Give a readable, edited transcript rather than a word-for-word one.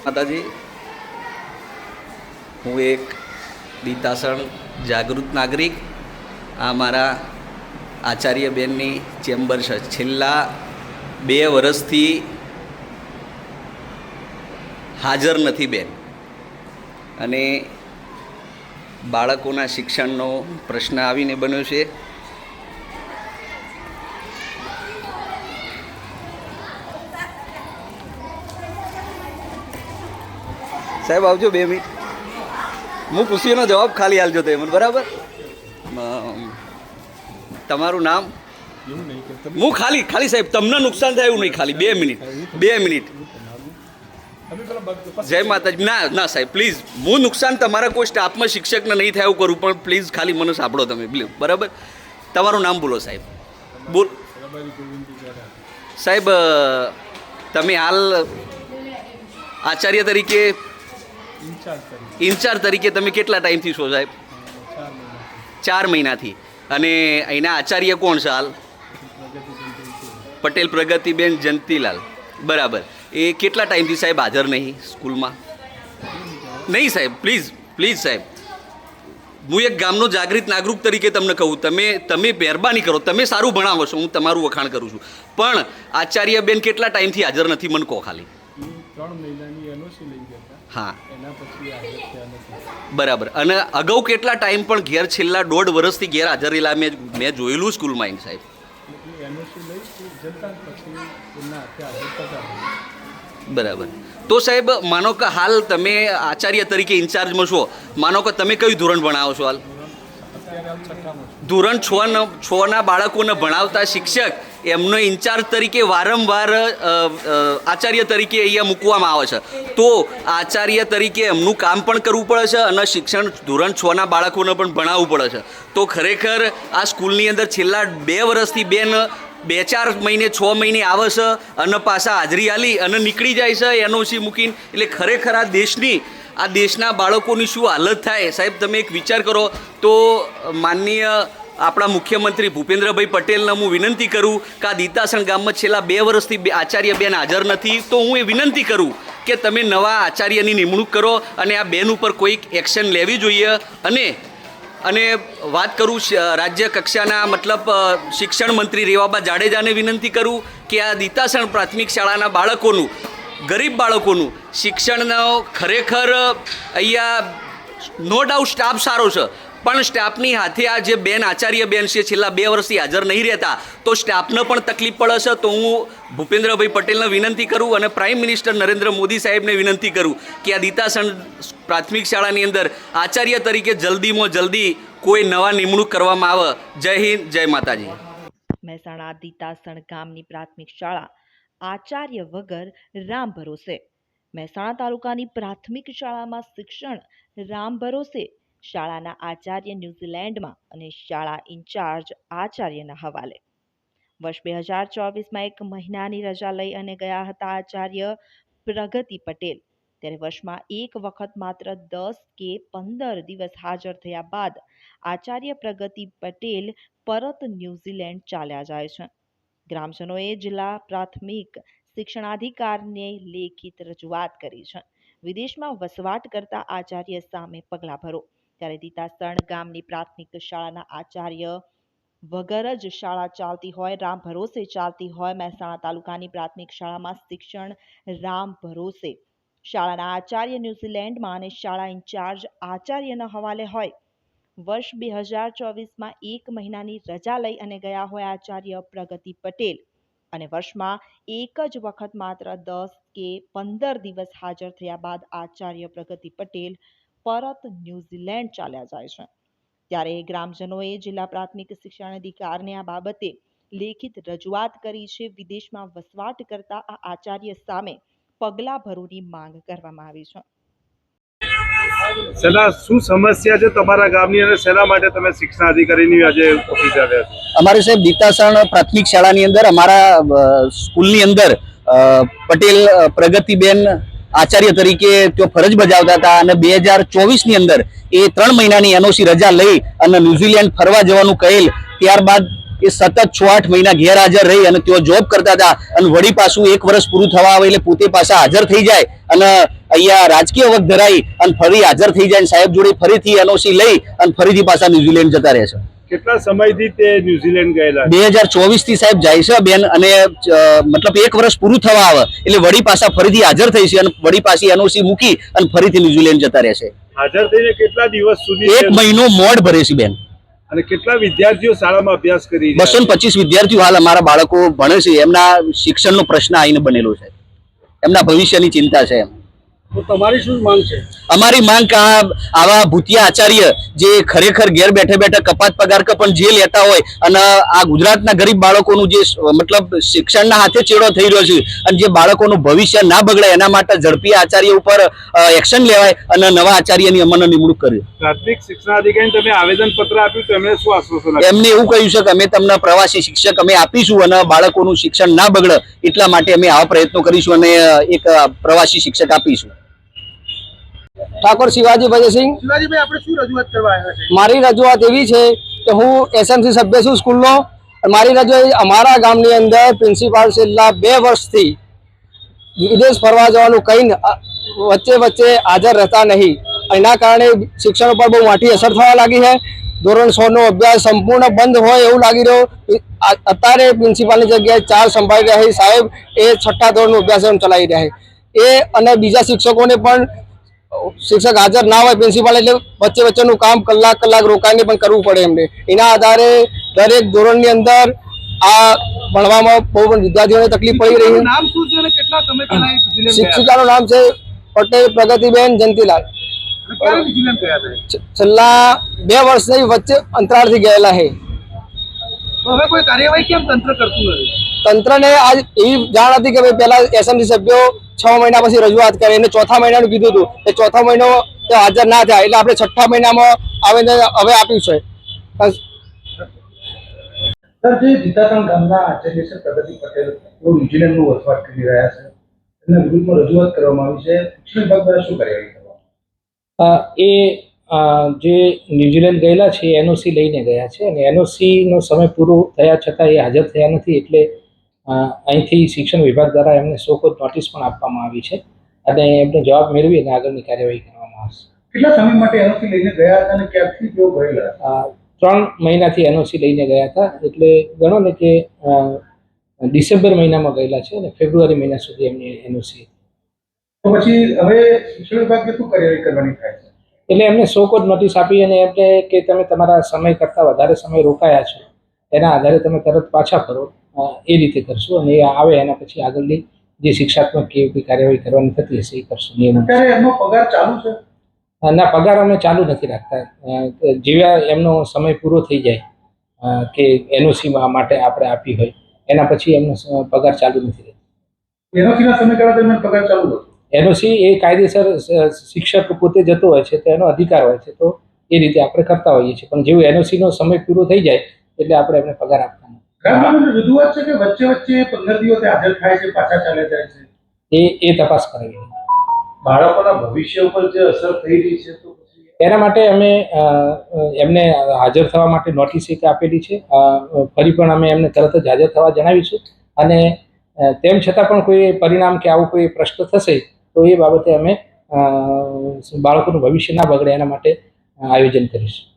માતાજી, હું એક દીતાસણ જાગૃત નાગરિક. આ મારા આચાર્યબેનની ચેમ્બર છે. છેલ્લા 2 વર્ષથી હાજર નથી બેન, અને બાળકોના શિક્ષણનો પ્રશ્ન આવીને બન્યો છે. સાહેબ આવજો 2 મિનિટ. હું પૂછ્યોનો જવાબ ખાલી આલજો તો મને, બરાબર? તમારું નામ? હું ખાલી સાહેબ તમને નુકસાન થાય એવું નહીં, ખાલી 2 મિનિટ. જય માતાજી. ના સાહેબ પ્લીઝ, હું નુકસાન તમારા કોઈ સ્ટાફમાં શિક્ષકને નહીં થાય એવું કરું, પણ પ્લીઝ ખાલી મને સાંભળો તમે, પ્લીઝ, બરાબર? તમારું નામ બોલો સાહેબ. બોલ સાહેબ. તમે હાલ આચાર્ય તરીકે, ઇન્ચાર્જ તરીકે તમે કેટલા ટાઈમથી છો સાહેબ? 4 મહિનાથી. અને અહીંના આચાર્ય કોણ છે હાલ? પટેલ પ્રગતિબેન જયંતિલાલ, બરાબર. એ કેટલા ટાઈમથી સાહેબ હાજર નહીં સ્કૂલમાં? નહીં સાહેબ, પ્લીઝ સાહેબ, હું એક ગામનો જાગૃત નાગરિક તરીકે તમને કહું, તમે મહેરબાની કરો, તમે સારું ભણાવો છો, હું તમારું વખાણ કરું છું, પણ આચાર્યબેન કેટલા ટાઈમથી હાજર નથી મને કહો ખાલી. 3 મહિનાની એનઓસી લઈ ગયા હતા. હા, એના પછી હાજર થયા નથી. બરાબર. અને અગાઉ કેટલા ટાઈમ પણ ઘેર છેલ્લા 1.5 વર્ષથી ઘેર હાજર રહેલા મેં જોયેલું સ્કૂલમાં સાહેબ. એનઓસી લઈ જતા પછી એમના હાથે હાજર થતા. બરાબર. તો સાહેબ માનો કે હાલ તમે આચાર્ય તરીકે ઇન્ચાર્જમાં છો, માનો કે તમે કયું ધોરણ ભણાવો છો હાલ? અત્યારે હાલ 6માં છું. ધોરણ 6ના બાળકોને ભણાવતા શિક્ષક એમનો ઇન્ચાર્જ તરીકે વારંવાર આચાર્ય તરીકે અહીંયા મૂકવામાં આવે છે. તો આચાર્ય તરીકે એમનું કામ પણ કરવું પડે છે અને શિક્ષણ ધોરણ 6ના બાળકોને પણ ભણાવવું પડે છે. તો ખરેખર આ સ્કૂલની અંદર છેલ્લા 2 વર્ષથી બેન 2-4 મહિને 6 મહિને આવે છે અને પાછા હાજરી આલી અને નીકળી જાય છે એનઓસી મૂકીને. એટલે ખરેખર આ દેશના બાળકોની શું હાલત થાય સાહેબ, તમે એક વિચાર કરો. તો માનનીય આપણા મુખ્યમંત્રી ભૂપેન્દ્રભાઈ પટેલને હું વિનંતી કરું કે આ દીતાસણ ગામમાં છેલ્લા 2 વર્ષથી આચાર્ય બેન હાજર નથી, તો હું એ વિનંતી કરું કે તમે નવા આચાર્યની નિમણૂક કરો અને આ બેન ઉપર કોઈક એક્શન લેવી જોઈએ. અને વાત કરું રાજ્ય કક્ષાના મતલબ શિક્ષણ મંત્રી રેવાબા જાડેજાને વિનંતી કરું કે આ દીતાસણ પ્રાથમિક શાળાના બાળકોનું, ગરીબ બાળકોનું શિક્ષણનો ખરેખર અહીંયા નો ડાઉટ સ્ટાફ સારો છે, પણ સ્ટાફની હાથે આ જે બેન આચાર્ય બેન છે છેલ્લા 2 વર્ષથી હાજર નહીં રહેતા, તો સ્ટાફને પણ તકલીફ પડે છે. તો હું ભૂપેન્દ્રભાઈ પટેલને વિનંતી કરું અને પ્રાઇમ મિનિસ્ટર નરેન્દ્ર મોદી સાહેબને વિનંતી કરું કે આ દીતાસણ પ્રાથમિક શાળાની અંદર આચાર્ય તરીકે જલ્દીમાં જલ્દી કોઈ નવા નિમણૂક કરવામાં આવે. જય હિન્દ, જય માતાજી. મહેસાણા દીતાસણ ગામની પ્રાથમિક શાળા આચાર્ય વગર રામ ભરોસે. મહેસાણા તાલુકાની પ્રાથમિક શાળામાં શિક્ષણ રામ ભરોસે. શાળાના આચાર્ય ન્યૂઝીલેન્ડમાં અને શાળા ઇન્ચાર્જ આચાર્યના હવાલે. વર્ષ 2024માં 1 મહિનાની રજા લઈ અને ગયા હતા આચાર્ય પ્રગતિ પટેલ. ત્યારે વર્ષમાં એક વખત માત્ર 10 કે 15 દિવસ હાજર થયા બાદ આચાર્ય પ્રગતિ પટેલ પરત ન્યૂઝીલેન્ડ ચાલ્યા જાય છે. ગ્રામજનોએ જિલ્લા પ્રાથમિક શિક્ષણાધિકારીને લેખિત રજૂઆત કરી છે. વિદેશમાં વસવાટ કરતા આચાર્ય સામે પગલાં ભરો. ત્યારે દીતાસણ ગામની પ્રાથમિક શાળાના આચાર્ય વગર જ શાળા ચાલતી હોય, રામ ભરોસે ચાલતી હોય. મહેસાણા તાલુકાની પ્રાથમિક શાળામાં શિક્ષણ રામ ભરોસે. શાળાના આચાર્ય ન્યૂઝીલેન્ડમાં અને શાળા ઇન્ચાર્જ આચાર્યના હવાલે હોય. વર્ષ 2024માં 1 મહિનાની રજા લઈ અને ગયા હોય આચાર્ય પ્રગતિ પટેલ, અને વર્ષમાં એક જ વખત માત્ર 10 કે 15 દિવસ હાજર થયા બાદ આચાર્ય પ્રગતિ પટેલ પરત ન્યૂઝીલેન્ડ ચાલ્યા જાય છે. ત્યારે ગ્રામજનોએ જિલ્લા પ્રાથમિક શિક્ષણાધિકારીને આ બાબતે લેખિત રજૂઆત કરી છે. વિદેશમાં વસવાટ કરતા આ આચાર્ય સામે પગલાં ભરવાની માંગ કરવામાં આવી છે. શેના શું સમસ્યા છે તમારા ગામની અને શેના માટે તમે શિક્ષણ અધિકારીની આજે ઓફિસે આવ્યા છો? અમારે સાહેબ દીતાસણ પ્રાથમિક શાળાની અંદર અમારા સ્કૂલની અંદર પટેલ પ્રગતિબેન આચાર્ય તરીકે તેઓ ફરજ બજાવતા હતા અને 2024ની અંદર એ 3 મહિનાની એનઓસી રજા લઈ અને ન્યૂઝીલેન્ડ ફરવા જવાનું કહેલ. ત્યારબાદ એ સતત 6-8 મહિના ગેરહાજર રહી અને તેઓ જોબ કરતા હતા અને વળી પાછું 1 વર્ષ પૂરું થવા આવે એટલે પોતે પાછા હાજર થઈ જાય અને અહીંયા રાજકીય વખત ધરાઈ અને ફરી હાજર થઈ જાય અને સાહેબ જોડે ફરીથી એનઓસી લઈ અને ફરીથી પાછા ન્યુઝીલેન્ડ જતા રહે છે. કેટલા સમયથી તે ન્યુઝીલેન્ડ ગયેલા? 2024 થી સાહેબ જાય છે બેન અને મતલબ 1 વર્ષ પૂરું થવા આવે એટલે વળી પાછા ફરીથી હાજર થઈ છે અને વળી પાછી એનઓસી મૂકી અને ફરીથી ન્યુઝીલેન્ડ જતા રહેશે. હાજર થઈને કેટલા દિવસ સુધી? 1 મહિનો મોડ ભરે છે બેન. અને કેટલા વિદ્યાર્થીઓ શાળામાં અભ્યાસ કરી રહ્યા છે? 225 વિદ્યાર્થીઓ હાલ અમારા બાળકો ભણે છે. એમના શિક્ષણનો પ્રશ્ન આવીને બનેલો છે. એમના ભવિષ્યની ચિંતા છે. તો તમારી શું માંગ છે? અમારી માંગ કે આવા ભૂતિયા આચાર્ય જે ખરેખર ઘેર બેઠે બેઠે કપાત પગાર કે પણ જે લેતા હોય અને આ ગુજરાતના ગરીબ બાળકોનું જે મતલબ શિક્ષણના હાથે ચેડો થઈ રહ્યો છે અને જે બાળકોનું ભવિષ્ય ના બગડે એના માટે ઝડપી આચાર્ય ઉપર એક્શન લેવાય અને નવા આચાર્યની અમને નિમણૂક કરી. પ્રાથમિક શિક્ષણાધિકારીને તમે આવેદન પત્ર આપ્યું તો એમણે શું આશ્વાસન આપ્યું? એમને એવું કહ્યું છે કે અમે તમને પ્રવાસી શિક્ષક અમે આપીશું અને બાળકોનું શિક્ષણ ના બગડે એટલા માટે અમે આવા પ્રયત્નો કરીશું અને એક પ્રવાસી શિક્ષક આપીશું. ઠાકોર શિવાજી ભજસિંહ. શિવાજીભાઈ, આપણે શું રજૂઆત કરવા આવ્યા છે? મારી રજૂઆત એવી છે કે હું એસએમસી સભ્ય છું સ્કૂલનો. મારી રજૂઆત અમારા ગામની અંદર પ્રિન્સિપાલ છેલ્લા 2 વર્ષથી વિદેશ ફરવા જવાનું કહીને વચ્ચે વચ્ચે હાજર રહેતા નહીં. એના કારણે શિક્ષણ ઉપર બહુ મોટી અસર થવા લાગી છે. ધોરણ 6 નો અભ્યાસ સંપૂર્ણ બંધ હોય એવું લાગી રહ્યો. અત્યારે પ્રિન્સિપાલની જગ્યાએ 4 સંભાળી રહ્યા છે સાહેબ. એ 6ઠ્ઠા ધોરણનો અભ્યાસ ચલાવી રહ્યા છે. એ અને બીજા શિક્ષકોને પણ શિક્ષક હાજર ના હોય પ્રિન્સિપાલ એટલે વચ્ચે વચ્ચેનું કામ કલાક રોકાઈને પણ કરવું પડે એમને. એના આધારે દરેક ધોરણની અંદર આ ભણવામાં બહુ પણ વિદ્યાર્થીઓને તકલીફ પડી રહી છે. નામ શું છે અને કેટલા સમય પહેલા એ ન્યુઝીલેન્ડ ગયા હતા? શિક્ષિકાનું નામ છે પટેલ પ્રગતિબેન જંતીલાલ. અને ક્યારે ન્યુઝીલેન્ડ ગયા હતા? છેલ્લા 2 વર્ષની વચ્ચે અંતરાળથી ગયેલા છે. તો હવે કોઈ કાર્યવાહી કેમ તંત્ર કરતું નથી? તંત્રને આજ એવી જાણ હતી કે ભાઈ પહેલા એસએમસી સભ્યો 6 મહિના પછી રજૂઆત કરે એને 4થા મહિનાનું કીધું હતું. એ 4થા મહિનો તે હાજર ના થયા એટલે આપણે 6ઠ્ઠા મહિનામાં આવેદન હવે આપ્યું છે. સર, જે દીતાસણ ગામના આચાર્ય છે પ્રગતિ પટેલ, તેઓ ન્યુઝીલેન્ડનું વસવાટ કરી રહ્યા છે, એમના વિરુદ્ધમાં રજૂઆત કરવામાં આવી છે. શિક્ષણ વિભાગ દ્વારા શું કાર્યવાહી કરવામાં? એ જે ન્યુઝીલેન્ડ ગયેલા છે એનઓસી લઈને ગયા છે અને એનઓસીનો સમય પૂરો થયા છતાં એ હાજર થયા નથી એટલે અહીંથી શિક્ષણ વિભાગ દ્વારા એમને શોકોઝ નોટિસ પણ આપવામાં આવી છે અને એમનો જવાબ મેળવી અને આગળની કાર્યવાહી કરવામાં આવશે. કેટલા સમય માટે એનઓસી લઈને ગયા હતા અને ક્યારથી તેઓ ગયેલા? 3 મહિનાથી એનઓસી લઈને ગયા હતા એટલે ગણો ને કે ડિસેમ્બર મહિનામાં ગયેલા છે અને ફેબ્રુઆરી મહિના સુધી એમની એનઓસી. તો પછી હવે શિક્ષણ વિભાગને શું કાર્યવાહી કરવાની થાય છે? એટલે એમને શોકોઝ નોટિસ આપી અને એમને કે તમે તમારા સમય કરતાં વધારે સમય રોકાયા છો એના આધારે તમે તરત પાછા ફરો એ રીતે કરશું અને એ આવે એના પછી આગળની જે શિક્ષાત્મક કે એવી કાર્યવાહી કરવાની થતી હશે એ કરશું. નિયમો અત્યારે એમનો પગાર ચાલુ છે? ના, પગાર અમે ચાલુ નથી રાખતા. જેવા એમનો સમય પૂરો થઈ જાય કે એનઓસી માટે આપણે આપી હોય એના પછી એમનો પગાર ચાલુ નથી રહેતો. એનઓસીના સમયગાળા દરમિયાન પગાર ચાલુ હતો? એનઓસી એ કાયદેસર શિક્ષક પોતે જતો હોય છે તો એનો અધિકાર હોય છે તો એ રીતે આપણે કરતા હોઈએ છીએ પણ જેવું એનઓસીનો સમય પૂરો થઈ જાય એટલે આપણે એમને પગાર આપવાનો. ગ્રામજનોની રજૂઆત છે કે વચ્ચે વચ્ચે 15 દિવસે હાજર થાય છે, પાછા ચાલે જાય છે. એ તપાસ કરાવી. બાળકોના ભવિષ્ય ઉપર જે અસર થઈ રહી છે તો એના માટે અમે એમને હાજર થવા માટે નોટિસ એક આપેલી છે. ફરી પણ અમે એમને તરત જ હાજર થવા જણાવીશું અને તેમ છતાં પણ કોઈ પરિણામ કે આવો કોઈ પ્રશ્ન થશે તો એ બાબતે અમે બાળકોનું ભવિષ્ય ના બગડે એના માટે આયોજન કરીશું.